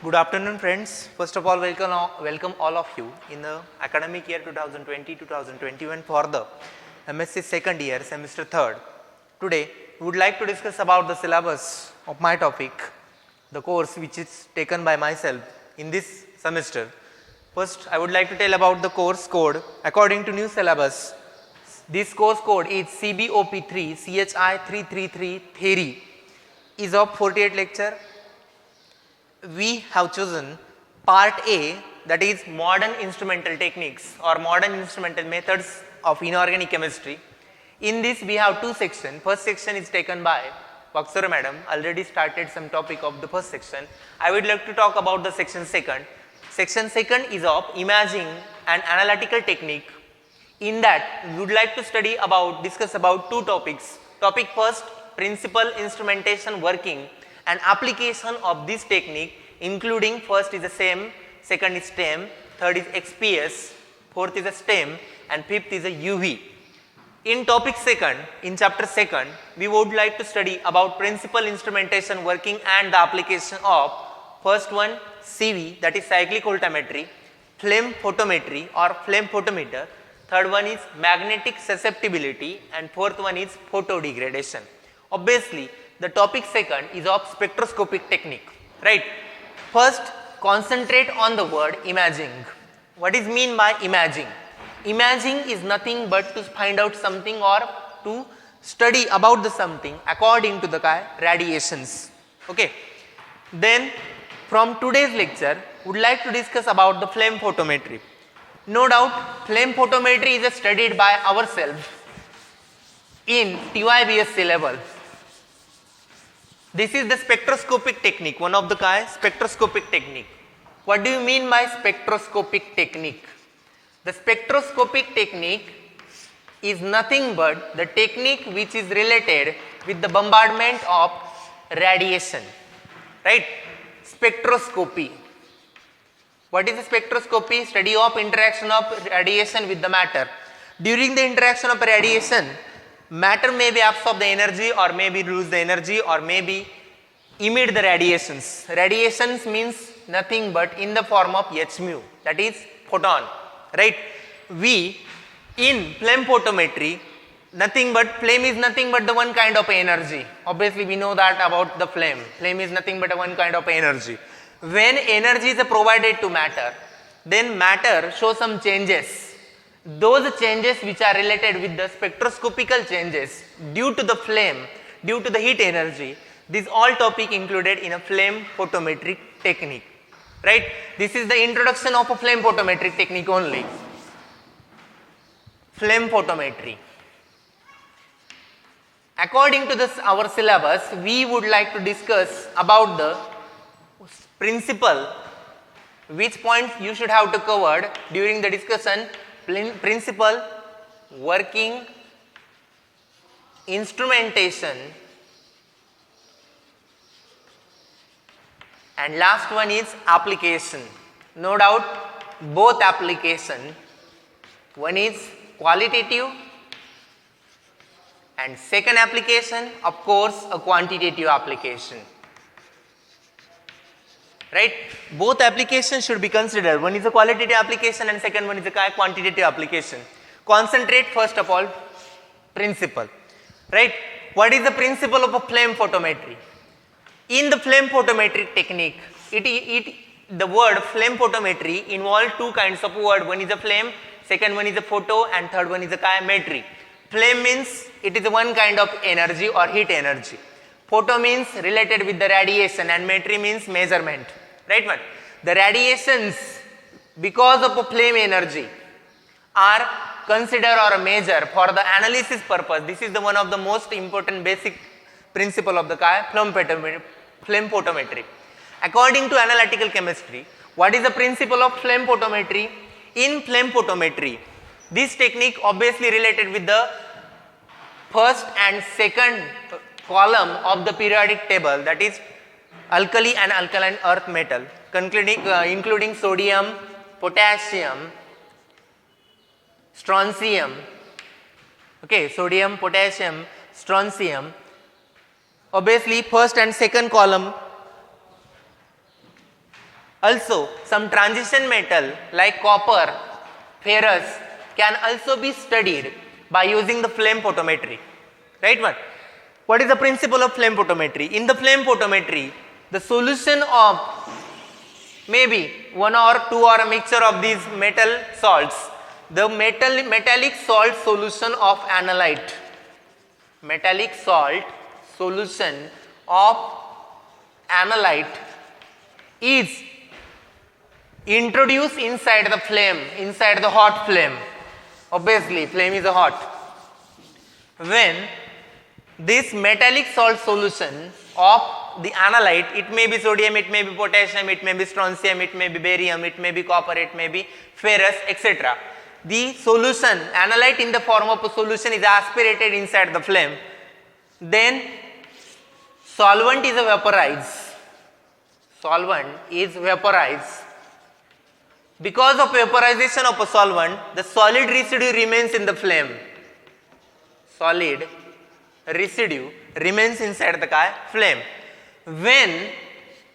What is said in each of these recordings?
Good afternoon, friends. First of all, welcome all of you in the academic year 2020-2021 for the MSc second year, semester third. Today, we would like to discuss about the syllabus of my topic, the course which is taken by myself in this semester. First, I would like to tell about the course code. According to new syllabus, this course code is CBOP3 CHI 333 theory is of 48 lecture. We have chosen part A, that is modern instrumental techniques or modern instrumental methods of inorganic chemistry. In this we have two sections. First section is taken by Vaksura madam, already started some topic of the first section. I would like to talk about the section second. Section second is of imaging and analytical technique. In that we would like to discuss about two topics. Topic first, principal instrumentation working and application of this technique, including first is the SEM, second is STEM, third is XPS, fourth is a STEM and fifth is a UV. In topic second, in chapter second, we would like to study about principal instrumentation working and the application of first one CV, that is cyclic voltammetry, flame photometry or flame photometer, third one is magnetic susceptibility and fourth one is photodegradation. Obviously, the topic second is of spectroscopic technique, right? First, concentrate on the word imaging. What is mean by imaging? Imaging is nothing but to find out something or to study about the something according to the radiations. Okay. Then from today's lecture, would like to discuss about the flame photometry. No doubt, flame photometry is studied by ourselves in TYBSc level. This is the spectroscopic technique, one of the spectroscopic technique. What do you mean by spectroscopic technique? The spectroscopic technique is nothing but the technique which is related with the bombardment of radiation, right? Spectroscopy. What is the spectroscopy? Study of interaction of radiation with the matter. During the interaction of radiation, matter may be absorb the energy or maybe lose the energy or maybe emit the radiations. Radiations means nothing but in the form of h mu, that is photon, right? We in flame photometry, flame is nothing but the one kind of energy. Obviously we know that about the flame. Flame is nothing but a one kind of energy. When energy is provided to matter, then matter shows some changes. Those changes which are related with the spectroscopical changes due to the flame, due to the heat energy, this all topic included in a flame photometric technique, right? This is the introduction of a flame photometric technique only. Flame photometry. According to this our syllabus, we would like to discuss about the principle, which points you should have to cover during the discussion. Principle, working, instrumentation, and last one is application. No doubt both application, one is qualitative and second application of course a quantitative application, right? Both applications should be considered. One is a qualitative application and second one is a quantitative application. Concentrate first of all principle, right? What is the principle of a flame photometry? In the flame photometric technique, the word flame photometry involves two kinds of word. One is a flame, second one is a photo and third one is a metry. Flame means it is one kind of energy or heat energy. Photo means related with the radiation and metry means measurement, right one? The radiations because of a flame energy are considered or measured for the analysis purpose. This is the one of the most important basic principle of the flame photometry. According to analytical chemistry, what is the principle of flame photometry? In flame photometry, this technique obviously related with the first and second column of the periodic table, that is alkali and alkaline earth metal, including sodium, potassium, strontium, okay, sodium, potassium, strontium. Obviously first and second column Also, some transition metal like copper, ferrous can also be studied by using the flame photometry. Right one? What is the principle of flame photometry? In the flame photometry, the solution of maybe one or two or a mixture of these metal salts, the metallic salt solution of analyte, metallic salt solution of analyte is introduced inside the flame, inside the hot flame. Obviously, flame is hot. When this metallic salt solution of the analyte, it may be sodium, it may be potassium, it may be strontium, it may be barium, it may be copper, it may be ferrous, etc. The solution, analyte in the form of a solution is aspirated inside the flame. Then solvent is vaporized. Solvent is vaporized. Because of vaporization of a solvent, the solid residue remains in the flame. Solid residue remains inside the flame. When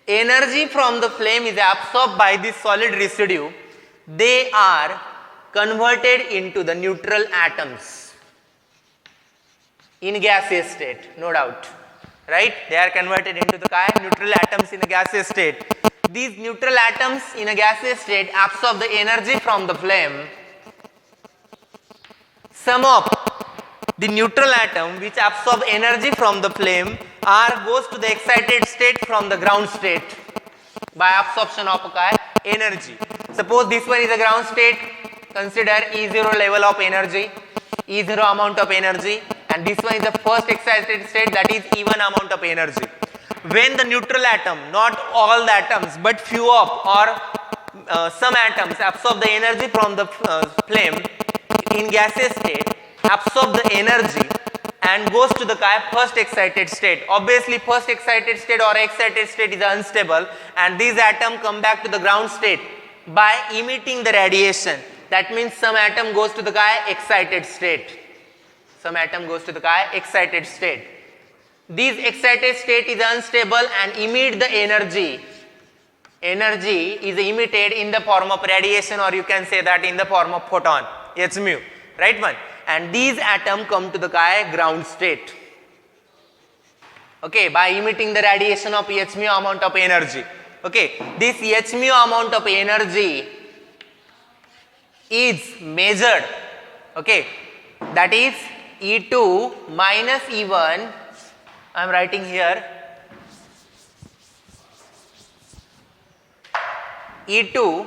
energy from the flame is absorbed by this solid residue, they are converted into the neutral atoms in gaseous state, no doubt. Right? They are converted into the neutral atoms in a gaseous state. These neutral atoms in a gaseous state absorb the energy from the flame. Some of the neutral atom which absorb energy from the flame goes to the excited state from the ground state by absorption of energy. Suppose this one is a ground state, consider E0 level of energy, E0 amount of energy, and this one is the first excited state, that is E1 amount of energy. When the neutral atom, not all the atoms but few of or some atoms absorb the energy from the flame in gaseous state, absorb the energy and goes to the first excited state. Obviously, first excited state or excited state is unstable, and these atoms come back to the ground state by emitting the radiation. That means some atom goes to the excited state. Some atom goes to the excited state. This excited state is unstable and emit the energy. Energy is emitted in the form of radiation, or you can say that in the form of photon, h mu, right one? And these atoms come to the ground state, okay, by emitting the radiation of h mu amount of energy. Okay, this h mu amount of energy is measured, okay, that is E2 minus E1. I am writing here E2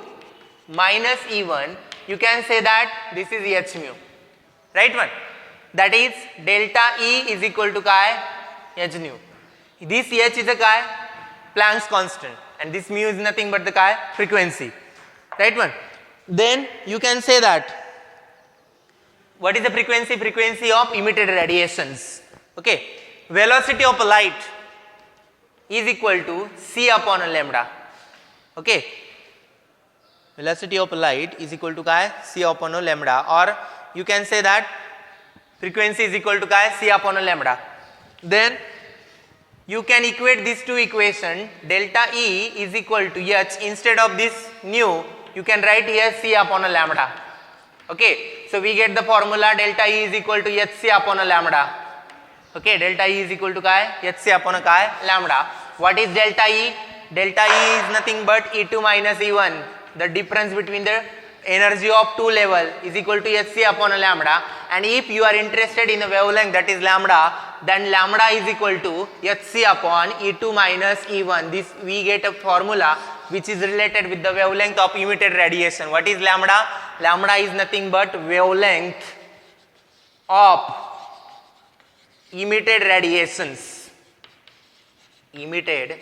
minus E1, you can say that this is h mu, right one? That is delta E is equal to h nu. This h is a Planck's constant, and this mu is nothing but the frequency, right one? Then you can say that what is the frequency? Frequency of emitted radiations. Okay, velocity of light is equal to c upon a lambda. Okay, velocity of light is equal to c upon a lambda, or you can say that frequency is equal to c upon a lambda. Then you can equate these two equations. Delta E is equal to h, instead of this nu you can write here c upon a lambda. Okay, so we get the formula delta E is equal to hc upon a lambda. Okay, delta E is equal to hc upon a lambda. What is delta E? Delta E is nothing but E2 minus E1. The difference between the energy of two level is equal to hc upon a lambda. And if you are interested in the wavelength, that is lambda, then lambda is equal to hc upon E2 minus E1. This we get a formula which is related with the wavelength of emitted radiation. What is lambda? Lambda is nothing but wavelength of emitted radiations. Emitted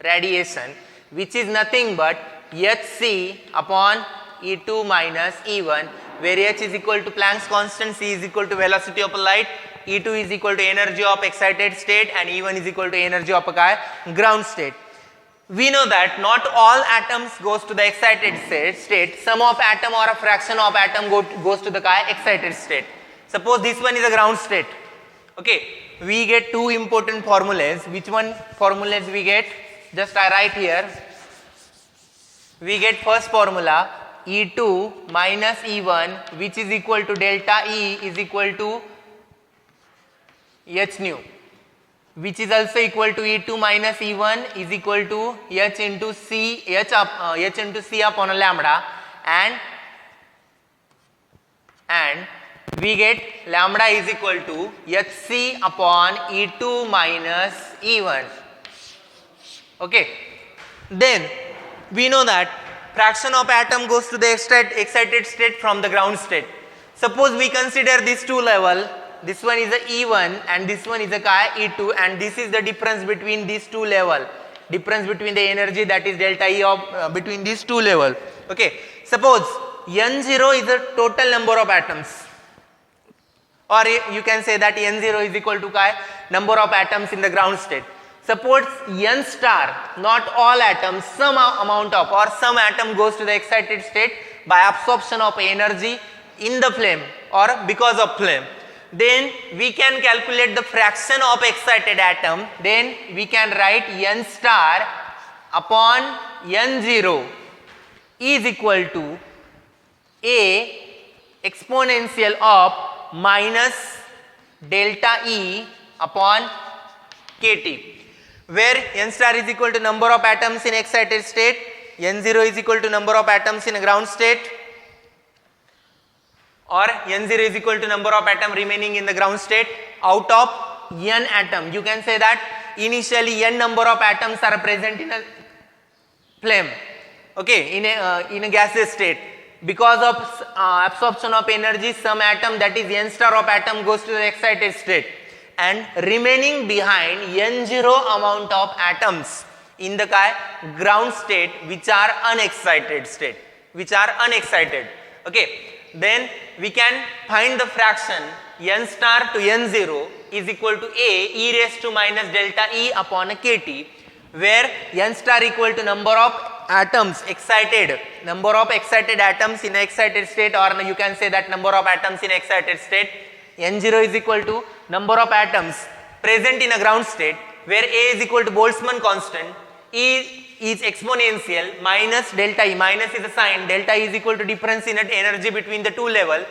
radiation, which is nothing but hc upon E2 minus E1, where h is equal to Planck's constant, c is equal to velocity of light, E2 is equal to energy of excited state, and E1 is equal to energy of a ground state. We know that not all atoms goes to the excited state. Some of atom or a fraction of atom goes to the excited state. Suppose this one is a ground state. Okay, we get two important formulas. Which one formulas we get? Just I write here. we get first formula E2 minus E1, which is equal to delta E is equal to H nu, which is also equal to E2 minus E1 is equal to H into C, H into C upon a lambda, and we get lambda is equal to Hc upon E2 minus E1. Okay. Then we know that fraction of atom goes to the excited state from the ground state. Suppose we consider these two level, this one is a E1 and this one is a E2, and this is the difference between these two level, difference between the energy, that is delta E of between these two level. Okay. Suppose N0 is the total number of atoms, or you can say that N0 is equal to number of atoms in the ground state. Suppose N star, not all atoms, some amount of or some atom goes to the excited state by absorption of energy in the flame or because of flame. Then we can calculate the fraction of excited atom. Then we can write N star upon N0 is equal to A exponential of minus delta E upon kT, where N star is equal to number of atoms in excited state, N0 is equal to number of atoms in a ground state, or N0 is equal to number of atom remaining in the ground state out of N atom. You can say that initially N number of atoms are present in a flame, okay, in a gaseous state. Because of absorption of energy, some atom, that is N star of atom, goes to the excited state, and remaining behind N0 amount of atoms in the ground state which are unexcited state, okay. Then we can find the fraction N star to N0 is equal to A e raised to minus delta E upon a kT, where N star equal to number of atoms excited, number of excited atoms in excited state, or you can say that number of atoms in excited state. N0 is equal to number of atoms present in a ground state, where A is equal to Boltzmann constant, E is exponential, minus delta E, minus is a sign, delta E is equal to difference in energy between the two level,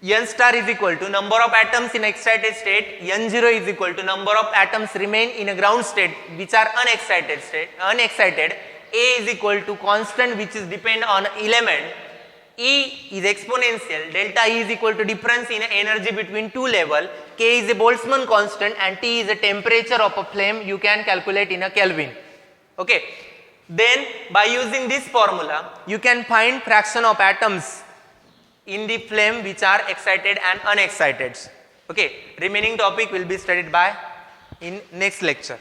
N star is equal to number of atoms in excited state, N0 is equal to number of atoms remain in a ground state which are unexcited, A is equal to constant which is depend on element, E is exponential, delta E is equal to difference in energy between two level, K is a Boltzmann constant, and T is a temperature of a flame, you can calculate in a Kelvin. Okay. Then by using this formula you can find fraction of atoms in the flame which are excited and unexcited. Okay. Remaining topic will be studied in next lecture.